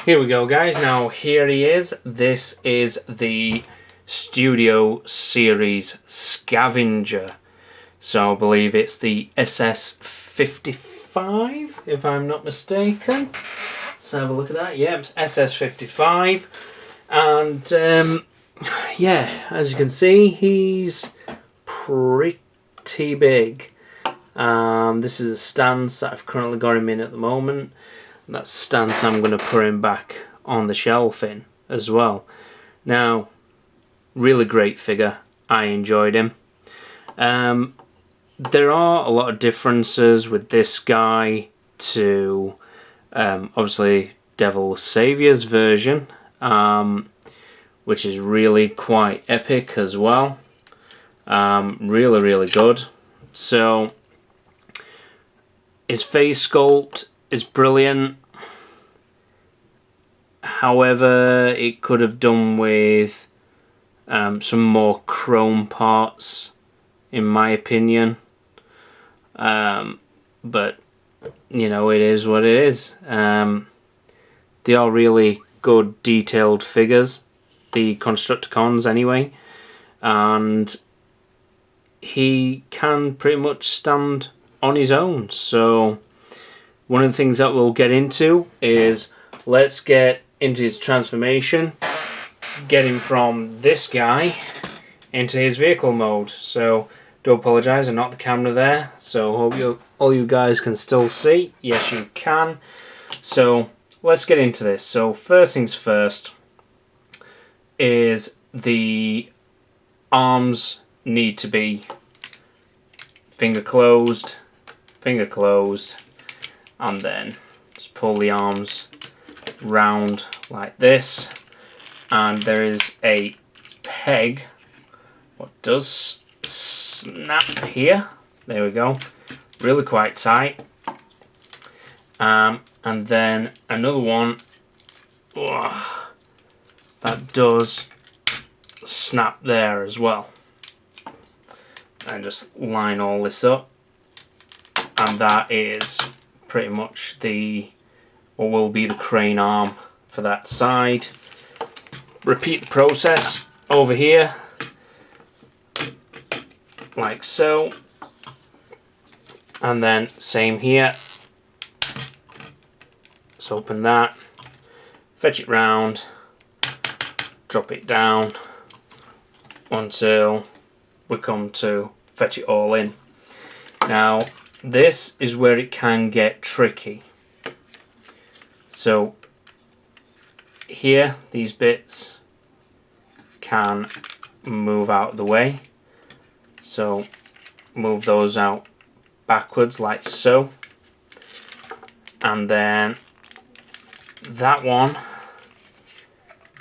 Here we go, guys. Now here he is. This is the Studio Series Scavenger. So I believe it's the SS 55, if I'm not mistaken. Let's have a look at that. Yeah, it's SS 55. And yeah, as you can see, he's pretty big. This is a stance that I've currently got him in at the moment. That stance I'm going to put him back on the shelf in as well. Now, really great figure. I enjoyed him. There are a lot of differences with this guy to obviously Devil Savior's version, which is really quite epic as well. Really good. So his face sculpt is brilliant. However, it could have done with some more chrome parts, in my opinion. But you know, it is what it is. They are really good, detailed figures, the Constructicons anyway, and he can pretty much stand on his own. So one of the things that we'll get into is, let's get into his transformation, get him from this guy into his vehicle mode. So do apologise, I knocked the camera there, so hope all you guys can still see. Yes, you can. So let's get into this. So first things first is the arms need to be finger closed, and then just pull the arms round like this, and there is a peg what does snap here. There we go, really quite tight. And then another one that does snap there as well, and just line all this up, and that is pretty much what will be the crane arm for that side. Repeat the process over here like so, and then same here. Let's open that, fetch it round, drop it down until we come to fetch it all in. Now this is where it can get tricky. So here, these bits can move out of the way, so move those out backwards like so, and then that one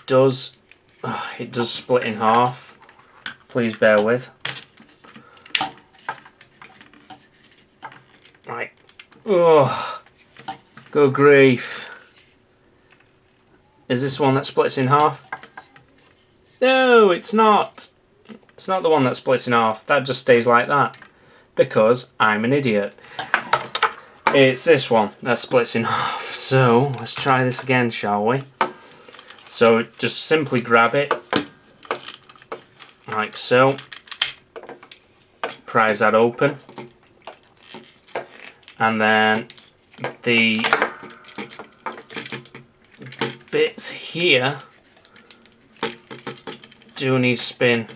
does split in half. Please bear with. Right. Oh, good grief. Is this one that splits in half? No, it's not. It's not the one that splits in half. That just stays like that, because I'm an idiot. It's this one that splits in half. So let's try this again, shall we? So just simply grab it like so, prise that open, and then the bits here do need to spin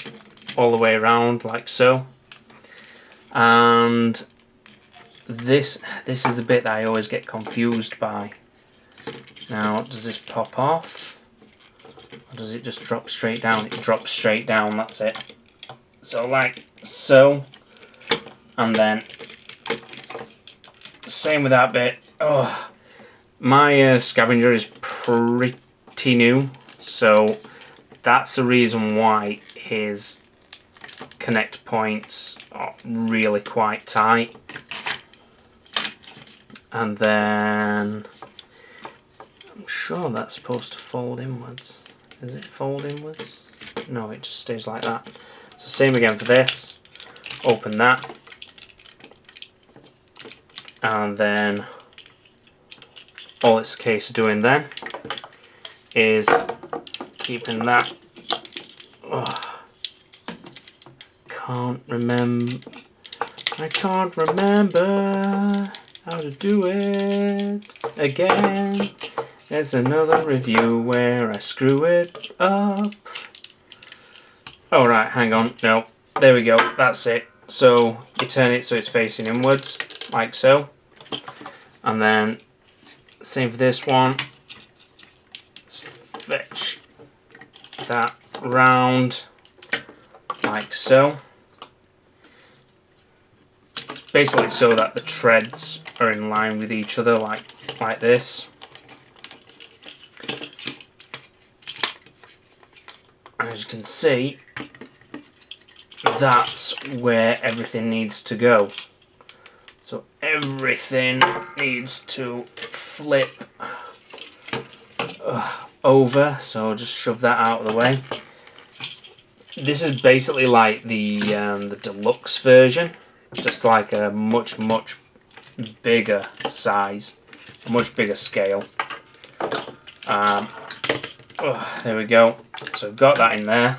all the way around like so, and this is the bit that I always get confused by. Now, does this pop off, or does it just drop straight down? It drops straight down, that's it. So like so, and then same with that bit. Oh, my scavenger is pretty new, so that's the reason why his connect points are really quite tight. And then I'm sure that's supposed to fold inwards. Does it fold inwards? No, it just stays like that. So same again for this. Open that, and then all it's a case of doing then is keeping that. Oh, I can't remember how to do it again. There's another review where I screw it up. Oh right, hang on, no, there we go, that's it. So you turn it so it's facing inwards, like so. And then, same for this one. Let's fetch that round, like so. Basically so that the treads are in line with each other, like this. And as you can see, that's where everything needs to go. So everything needs to flip over, so just shove that out of the way. This is basically like the deluxe version, just like a much bigger size, a much bigger scale. There we go. So I've got that in there.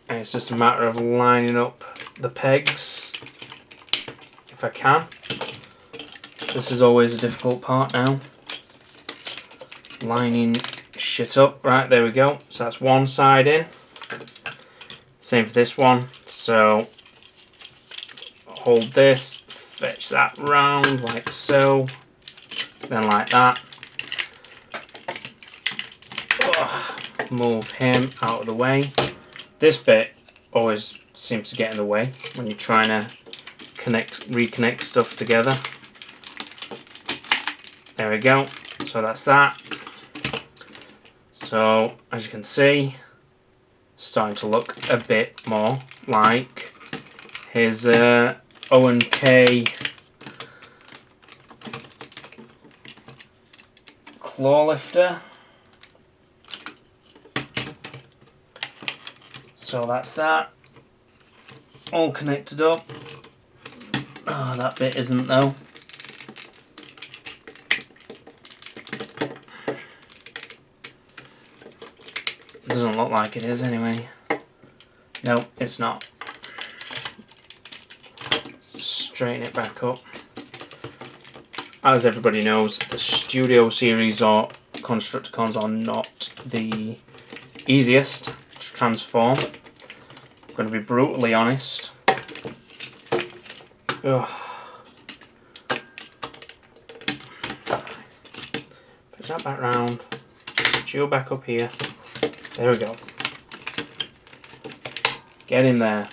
And it's just a matter of lining up the pegs, if I can. This is always a difficult part now. Lining shit up. Right, there we go. So that's one side in. Same for this one. So hold this, fetch that round like so, then like that. Move him out of the way. This bit always seems to get in the way when you're trying to reconnect stuff together. There we go. So that's that. So as you can see, it's starting to look a bit more like his O&K claw lifter. So that's that, all connected up. Oh, that bit isn't though. It doesn't look like it is anyway. No, it's not. Just straighten it back up. As everybody knows, the Studio series or Constructicons are not the easiest to transform. I'm going to be brutally honest. Ugh. Push that back round. Put you back up here. There we go. Get in there.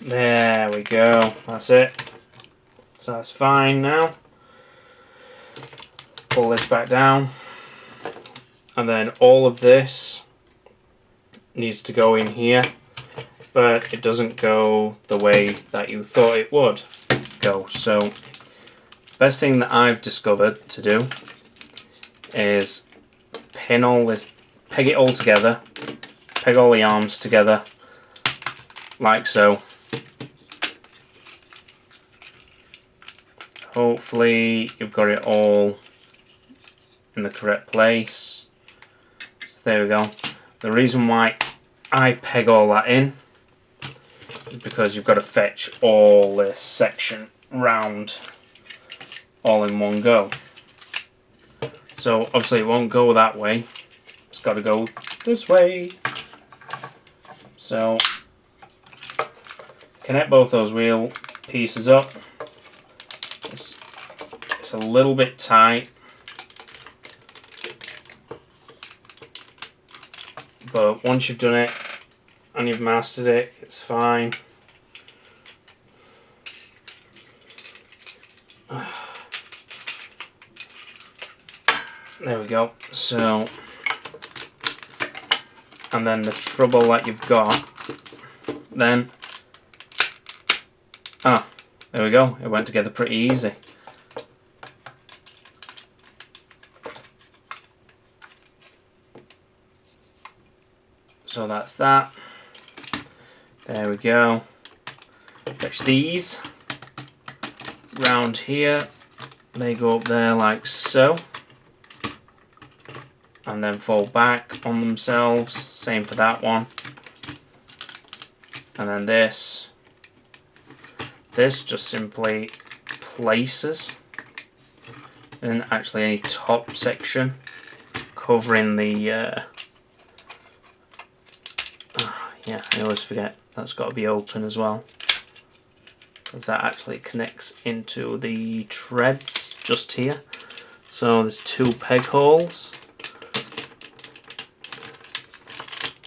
There we go. That's it. So that's fine now. Pull this back down. And then all of this needs to go in here, but it doesn't go the way that you thought it would go. So best thing that I've discovered to do is peg it all together, peg all the arms together like so. Hopefully you've got it all in the correct place. So there we go. The reason why I peg all that in is because you've got to fetch all this section round all in one go. So obviously it won't go that way. It's got to go this way. So connect both those wheel pieces up. It's a little bit tight, but once you've done it and you've mastered it, it's fine. There we go. So, and then the trouble that you've got then, there we go, it went together pretty easy. So that's that. There we go. Fetch these. round here, they go up there like so, and then fold back on themselves. Same for that one. And then this just simply places, and actually any top section covering the yeah, I always forget that's got to be open as well, because that actually connects into the treads just here. So there's 2 peg holes.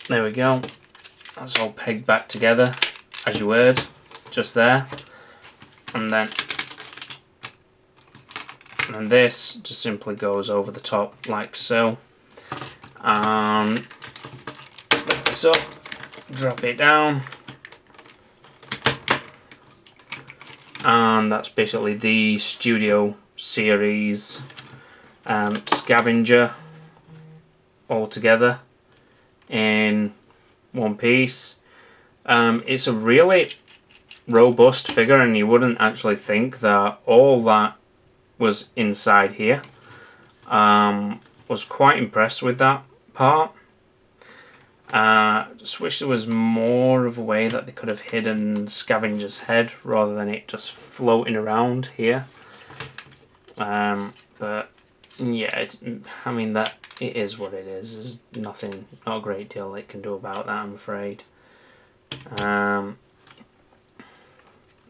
There we go. That's all pegged back together, as you heard, just there. And then this just simply goes over the top like so. And lift this up, drop it down. And that's basically the Studio Series Scavenger all together in one piece. It's a really robust figure, and you wouldn't actually think that all that was inside here. Was quite impressed with that part. Just wish there was more of a way that they could have hidden Scavenger's head rather than it just floating around here. But yeah, I mean, that it is what it is. There's nothing, not a great deal they can do about that, I'm afraid.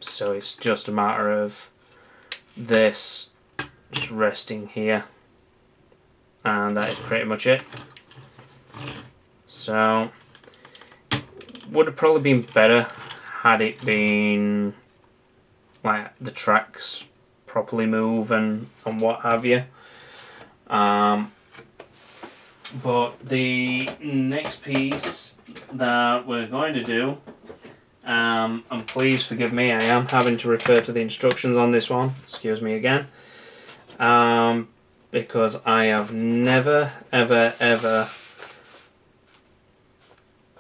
So it's just a matter of this just resting here, and that is pretty much it. So would have probably been better had it been like the tracks properly move and what have you. But the next piece that we're going to do, and please forgive me, I am having to refer to the instructions on this one, excuse me again, because I have never ever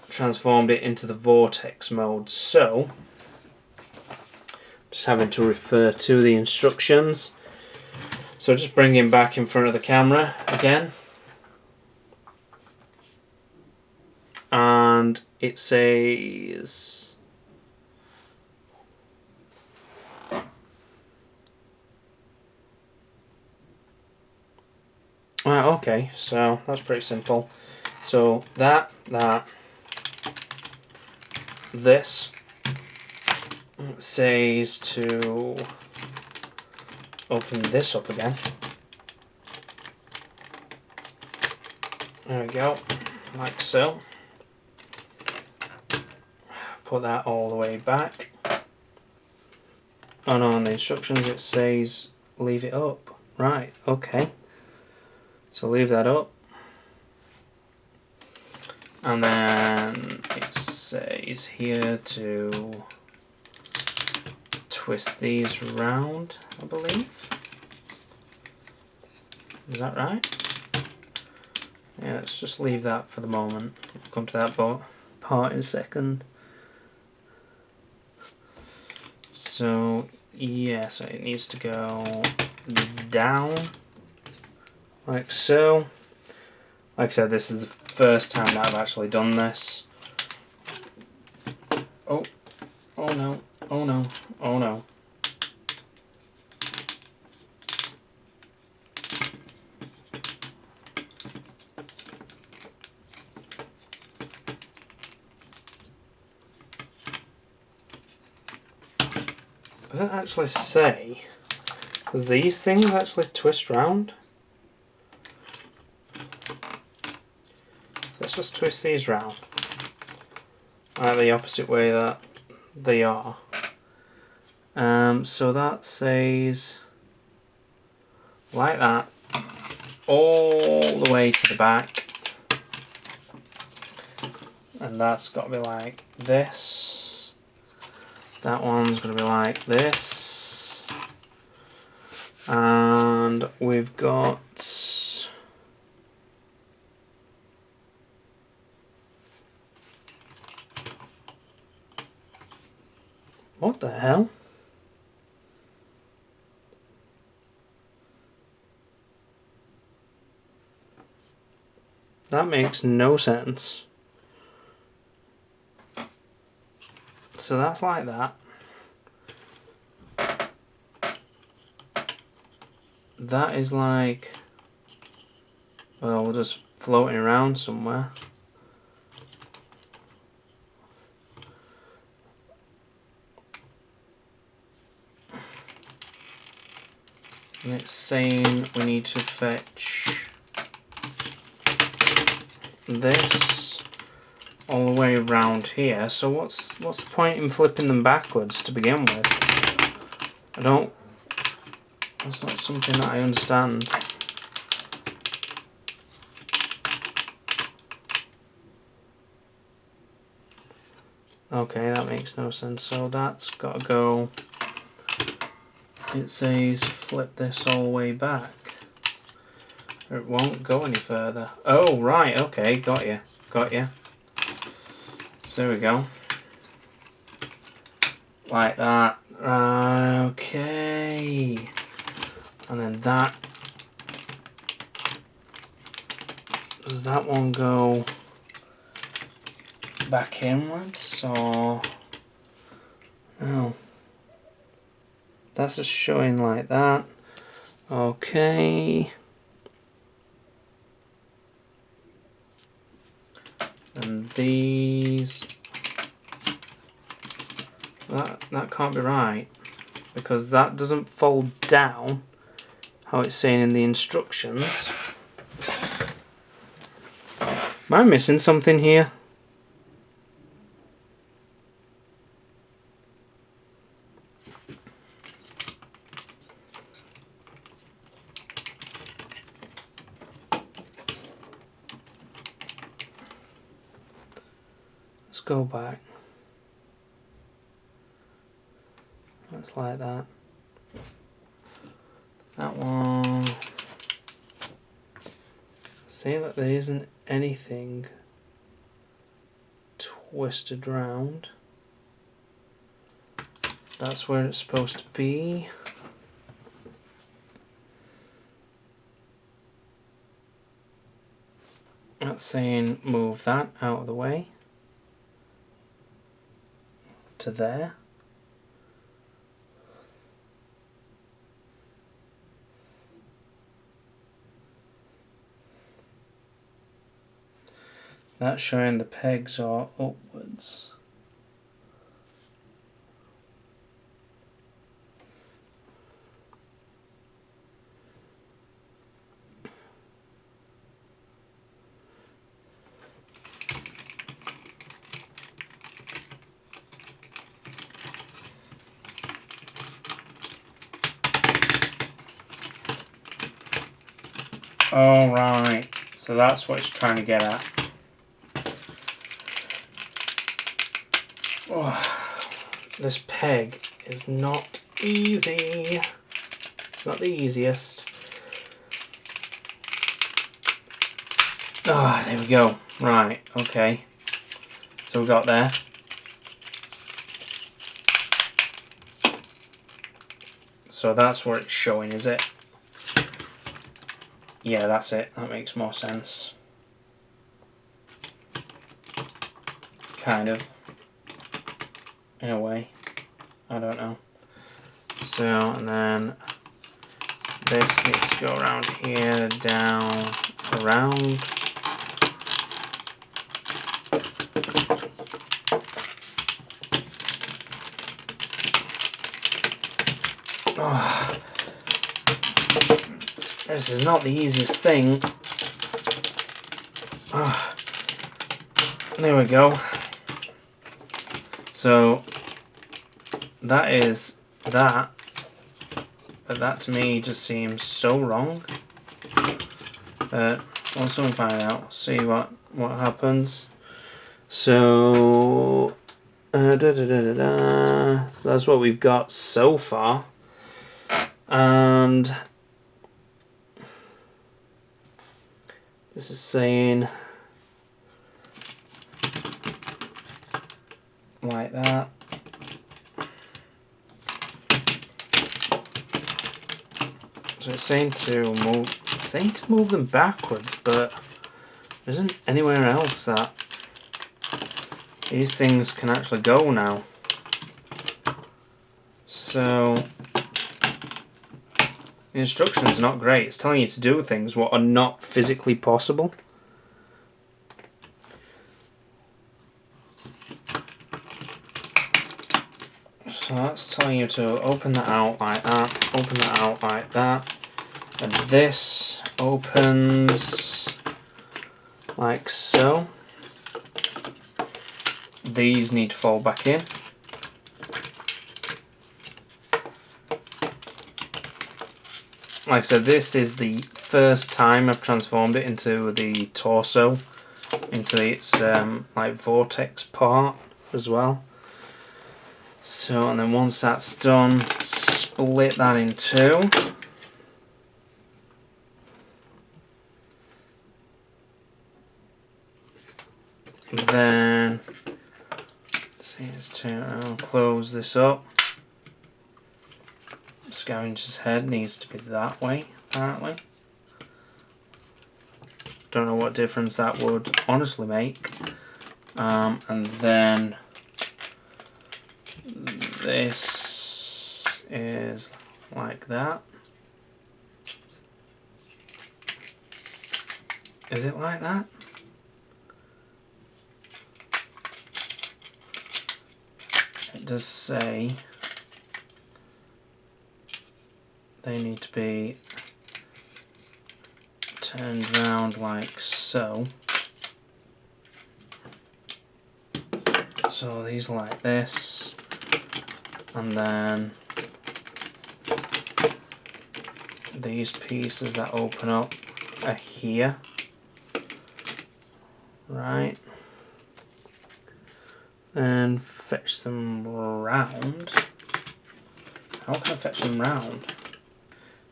transformed it into the vortex mode, so just having to refer to the instructions. So just bring him back in front of the camera again, and it says okay, so that's pretty simple. So this says to open this up again. There we go, like so. Put that all the way back. Oh no, on the instructions it says leave it up. Right, okay. So leave that up. And then it says here to twist these round, I believe. Is that right? Yeah, let's just leave that for the moment. We'll come to that part in a second. So yeah, so it needs to go down like so. Like I said, this is the first time that I've actually done this. Oh no, oh no, oh no. Does it actually say? Does these things actually twist round? Let's just twist these round. The opposite way that they are. So that says like that, all the way to the back, and that's got to be like this. That one's going to be like this, and we've got what the hell? That makes no sense. So that's like that. That is like, well, we're just floating around somewhere. And it's saying we need to fetch this all the way around here. So what's the point in flipping them backwards to begin with? That's not something that I understand. Okay, that makes no sense. So that's got to go. It says flip this all the way back. It won't go any further. Oh, right, okay, got you. Got you. So there we go. Like that. Okay. And then that. Does that one go back inwards or no? That's just showing like that. Okay. And these, that can't be right, because that doesn't fold down how it's saying in the instructions. Am I missing something here? Let's go back. That's like that. That one. See that there isn't anything twisted round. That's where it's supposed to be. That's saying move that out of the way to there. That's showing the pegs are upwards. All right, so that's what it's trying to get at. Oh, this peg is not easy. It's not the easiest. Ah, there we go. Right, okay. So we got there. So that's where it's showing, is it? Yeah, that's it. That makes more sense. Kind of. In a way. I don't know. So, and then this needs to go around here, down, around. Oh, this is not the easiest thing. Oh, there we go. So that is that, but that to me just seems so wrong. But we'll soon find out. See what happens. So, so that's what we've got so far, and this is saying like that. So it's saying to move them backwards, but There isn't anywhere else that these things can actually go now. So the instructions are not great. It's telling you to do things what are not physically possible. So that's telling you to open that out like that, open that out like that, and this opens like so. These need to fall back in. Like I said, this is the first time I've transformed it into the torso, into its like vortex part as well. So, and then once that's done, split that in two. Then, see, I'll close this up. Scavenger's head needs to be that way, apparently. Don't know what difference that would honestly make. And then this is like that. Is it like that? It does say they need to be turned round like so. So these are like this, and then these pieces that open up are here, right? And fetch them round. How can I fetch them round?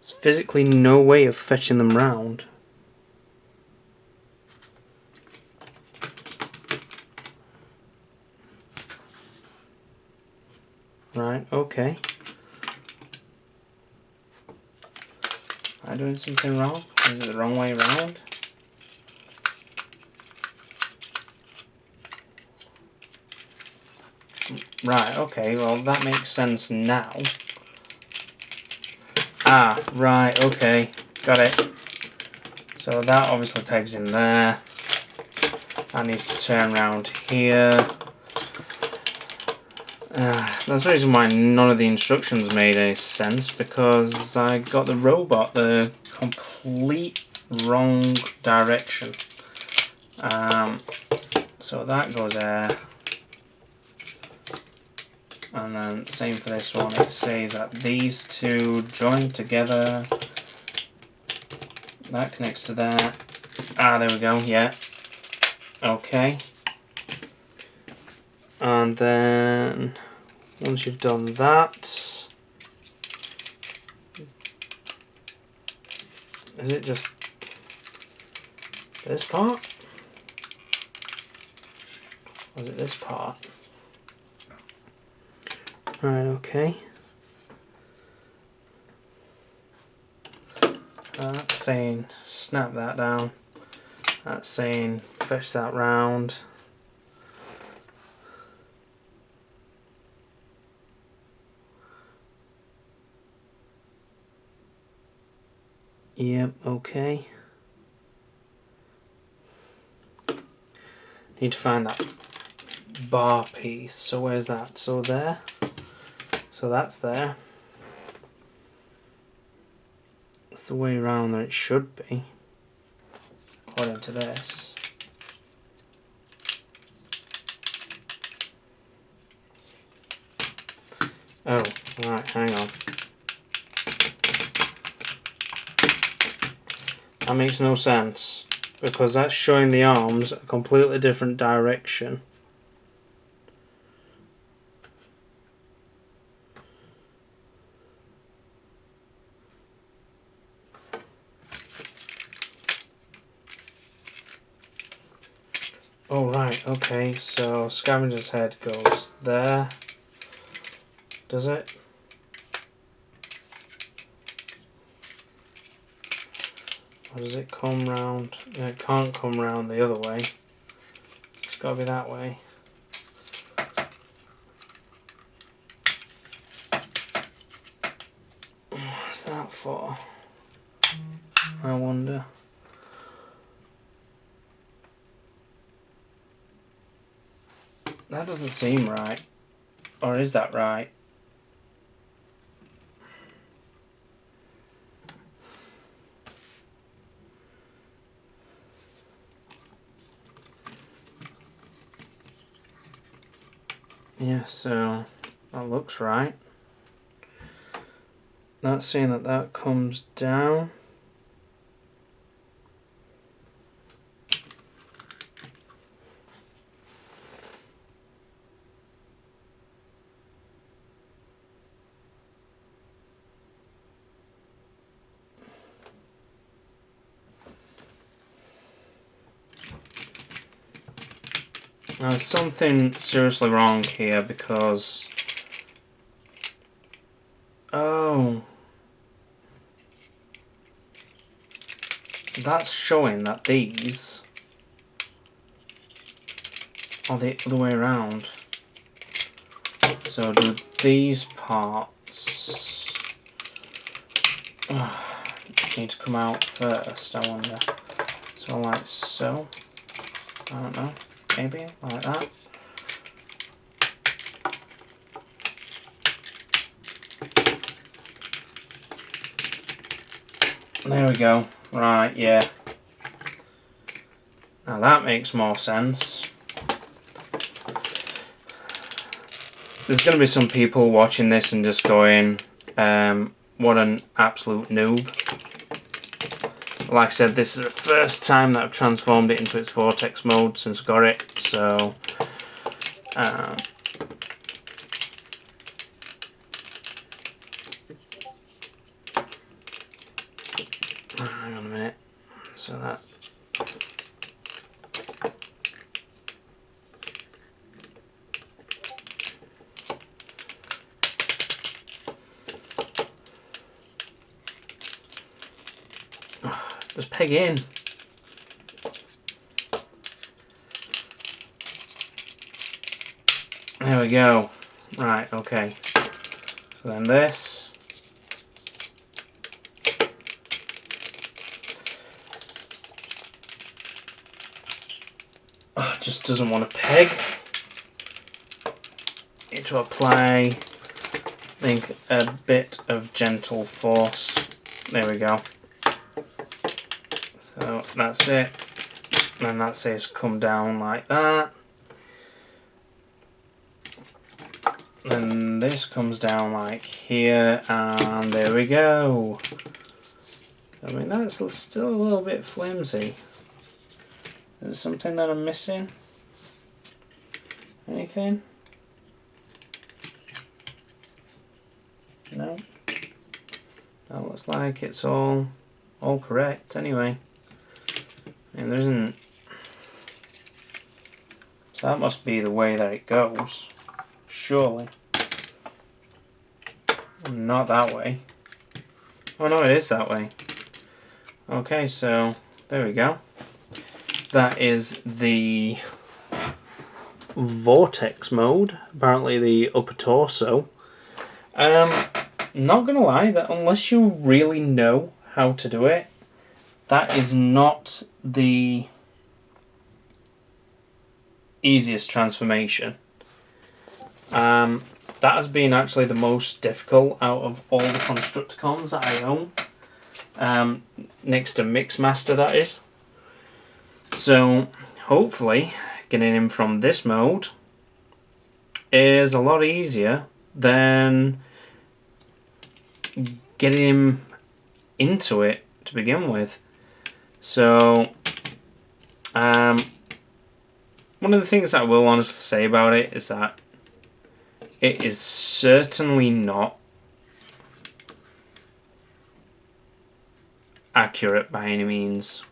There's physically no way of fetching them round. Right, okay. Am I doing something wrong? Is it the wrong way around? Right, okay, well that makes sense now. Ah, right, okay, got it. So that obviously pegs in there. That needs to turn around here. That's the reason why none of the instructions made any sense, because I got the robot the complete wrong direction. So that goes there. And then same for this one, it says that these two join together. That connects to that. Ah, there we go, yeah. Okay. And then once you've done that, is it just this part? Or is it this part? Right, okay. That's saying snap that down. That's saying fetch that round. Yep, okay. Need to find that bar piece. So where's that? So there. So that's there. It's the way around that it should be, according to this. Oh, right, hang on. That makes no sense, because that's showing the arms a completely different direction. Oh right, okay, so Scavenger's head goes there. Does it? Or does it come round? No, it can't come round the other way. It's got to be that way. What's that for? I wonder. That doesn't seem right. Or is that right? Yeah, so that looks right. That's saying that that comes down. Now, there's something seriously wrong here because... Oh. That's showing that these are the other way around. So do these parts need to come out first, I wonder. So like so. I don't know. Maybe like that. There we go. Right, yeah. Now that makes more sense. There's going to be some people watching this and just going, what an absolute noob. Like I said, this is the first time that I've transformed it into its vortex mode since I got it, so... hang on a minute. So that... Just peg in. There we go. Right, okay. So then this. Oh, it just doesn't want to peg. Need to apply, I think, a bit of gentle force. There we go. So that's it. And that says come down like that. Then this comes down like here, and there we go. I mean, that's still a little bit flimsy. Is there something that I'm missing? Anything? No? That looks like it's all correct anyway. And there isn't... So that must be the way that it goes. Surely. Not that way. Oh no, it is that way. Okay, so there we go. That is the vortex mode. Apparently the upper torso. Not gonna lie, that unless you really know how to do it, that is not the easiest transformation. That has been actually the most difficult out of all the Constructicons that I own. Next to Mixmaster, that is. So, hopefully, getting him from this mode is a lot easier than getting him into it to begin with. So, one of the things that I will honestly say about it is that it is certainly not accurate by any means.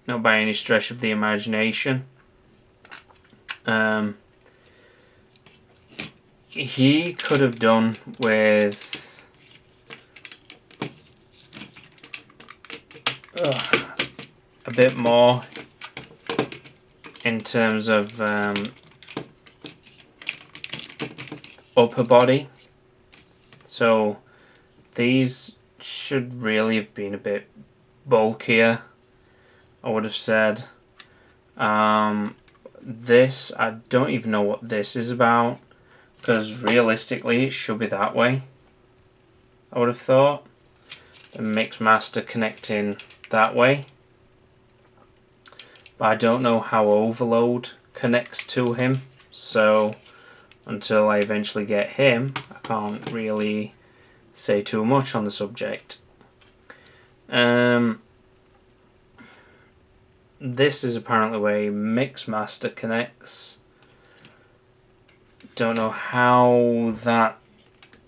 Not by any stretch of the imagination. He could have done with a bit more in terms of upper body. So these should really have been a bit bulkier, I would have said. This, I don't even know what this is about, because realistically it should be that way, I would have thought. The mix master connecting that way. But I don't know how overload connects to him, so until I eventually get him, I can't really say too much on the subject. This is apparently where mix master connects. Don't know how that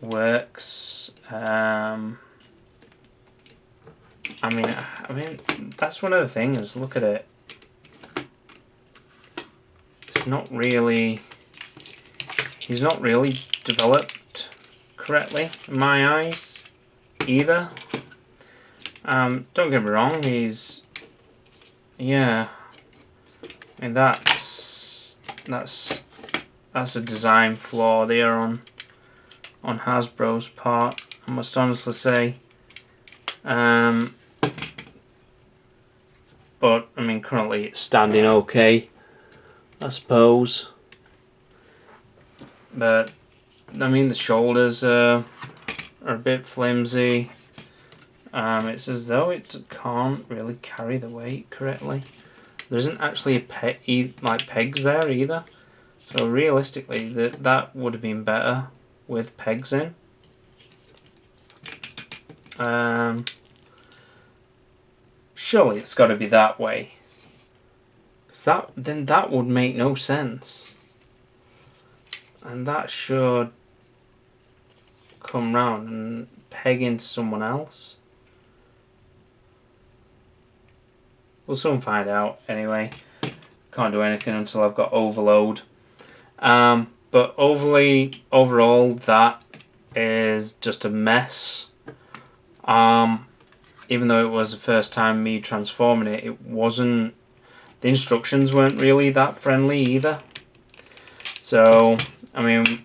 works. I mean, that's one of the things. Look at it. It's not really. He's not really developed correctly in my eyes, either. Don't get me wrong. He's. Yeah. I mean, that's a design flaw there on Hasbro's part, I must honestly say. But I mean, currently it's standing okay, I suppose. But I mean, the shoulders are a bit flimsy. It's as though it can't really carry the weight correctly. There isn't actually like pegs there either. So realistically, that would have been better with pegs in. Surely it's got to be that way. Then that would make no sense. And that should come round and peg into someone else. We'll soon find out anyway. Can't do anything until I've got overload. But overall, that is just a mess. Even though it was the first time me transforming it, it wasn't. The instructions weren't really that friendly either. So, I mean,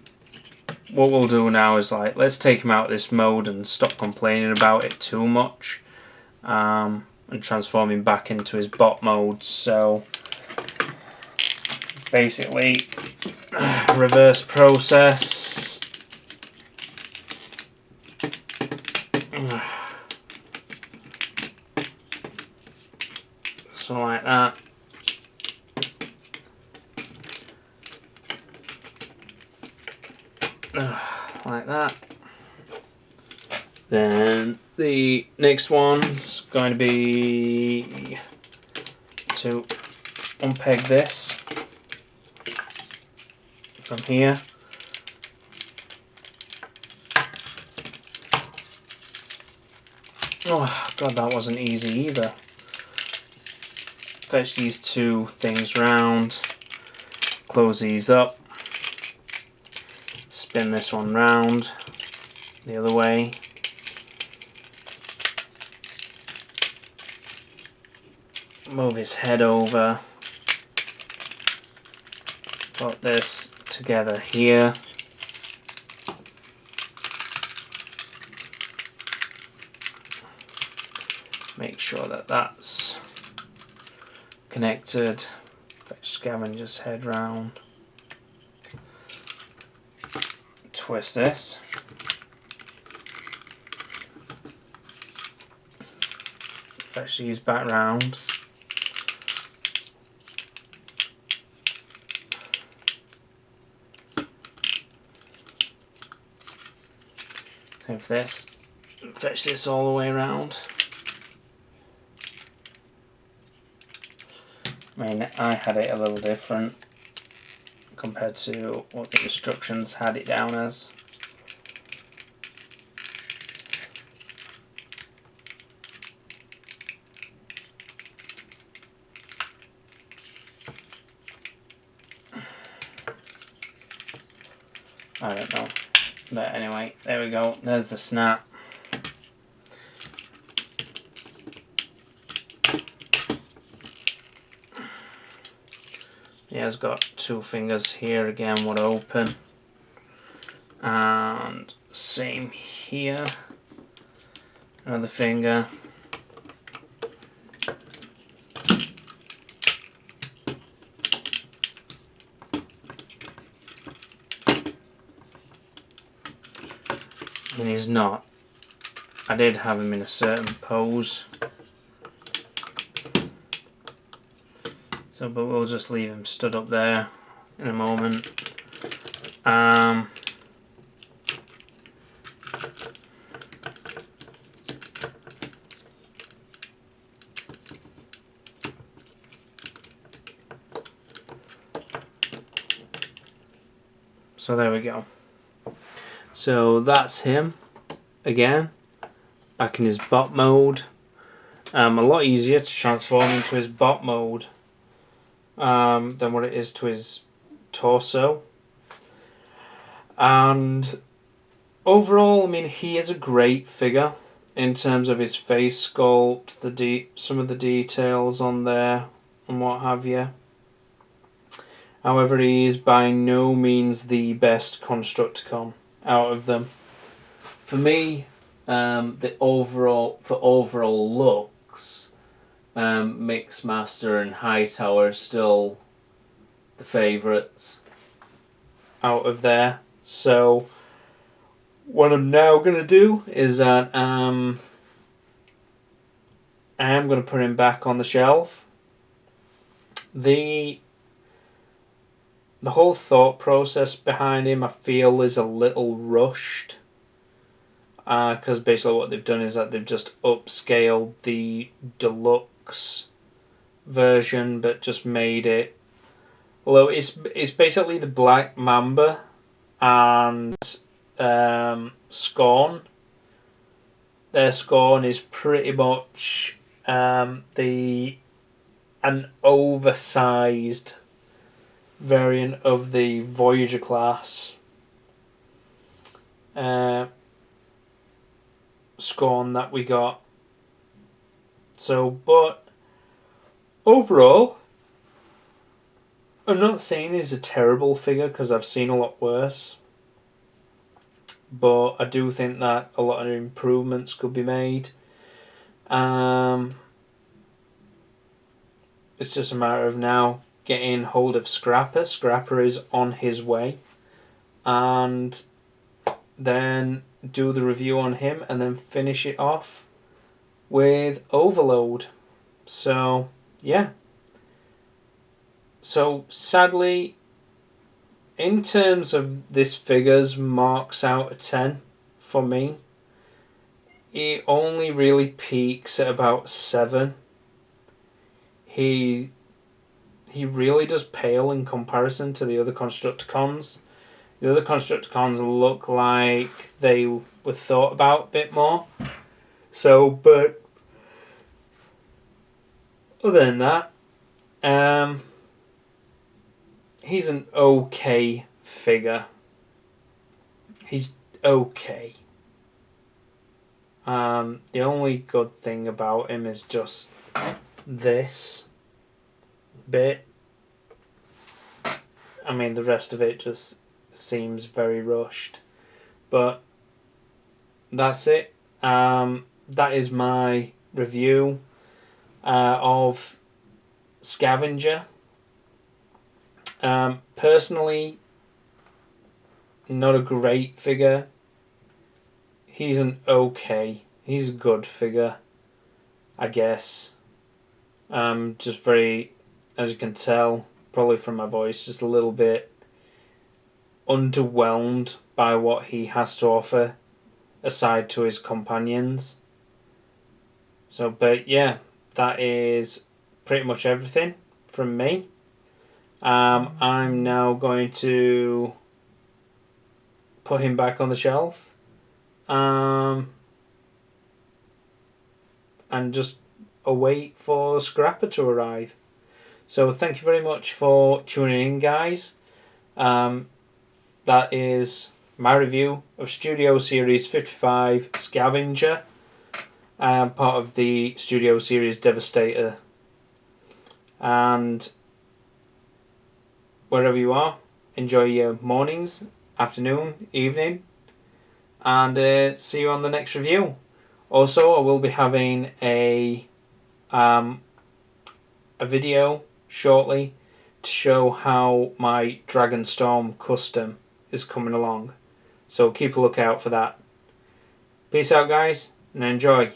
what we'll do now is like, let's take him out of this mode and stop complaining about it too much, and transform him back into his bot mode. So, basically, reverse process. Something like that. Like that. Then the next one's going to be to unpeg this from here. Oh god, that wasn't easy either. Fetch these two things round, close these up, spin this one round the other way. Move his head over, put this together here. Make sure that that's connected. Fetch Scavenger's head round. Twist this. Fetch these back round. Same for this. Fetch this all the way around. I mean, I had it a little different compared to what the instructions had it down as. I don't know. But anyway, there we go. There's the snap. has got two fingers here again, would open. And same here. Another finger. And he's not. I did have him in a certain pose. So, but we'll just leave him stood up there in a moment. So there we go. So that's him again, back in his bot mode. A lot easier to transform into his bot mode than what it is to his torso. And overall, I mean, he is a great figure in terms of his face sculpt, some of the details on there and what have you. However, he is by no means the best Constructicon out of them. For me, for overall looks, Mixmaster and Hightower are still the favourites out of there. So what I'm now going to do is that I am going to put him back on the shelf. The whole thought process behind him, I feel, is a little rushed. Because basically what they've done is that they've just upscaled the deluxe version, but just made it... Although it's basically the Black Mamba and Scorn. Their Scorn is pretty much an oversized variant of the Voyager class Scorn that we got. So, but overall, I'm not saying he's a terrible figure because I've seen a lot worse, but I do think that a lot of improvements could be made. It's just a matter of now getting hold of Scrapper. Scrapper is on his way, and then do the review on him and then finish it off with Overload. So yeah, so sadly, in terms of this figure's marks out of 10 for me, it only really peaks at about 7. He really does pale in comparison to the other Constructicons. The other Constructicons look like they were thought about a bit more. So, but other than that, he's an okay figure. He's okay. The only good thing about him is just this bit. I mean, the rest of it just seems very rushed. But that's it. That is my review of Scavenger. Personally, not a great figure. He's a good figure, I guess. Just very, as you can tell, probably from my voice, just a little bit underwhelmed by what he has to offer aside to his companions. So, but yeah, that is pretty much everything from me. I'm now going to put him back on the shelf, and just await for Scrapper to arrive. So thank you very much for tuning in, guys. That is my review of Studio Series 55 Scavenger, part of the Studio Series Devastator. And wherever you are. Enjoy your mornings, afternoon, evening, and see you on the next review. Also, I will be having a video shortly to show how my Dragonstorm custom is coming along. So keep a lookout for that. Peace out, guys, and enjoy.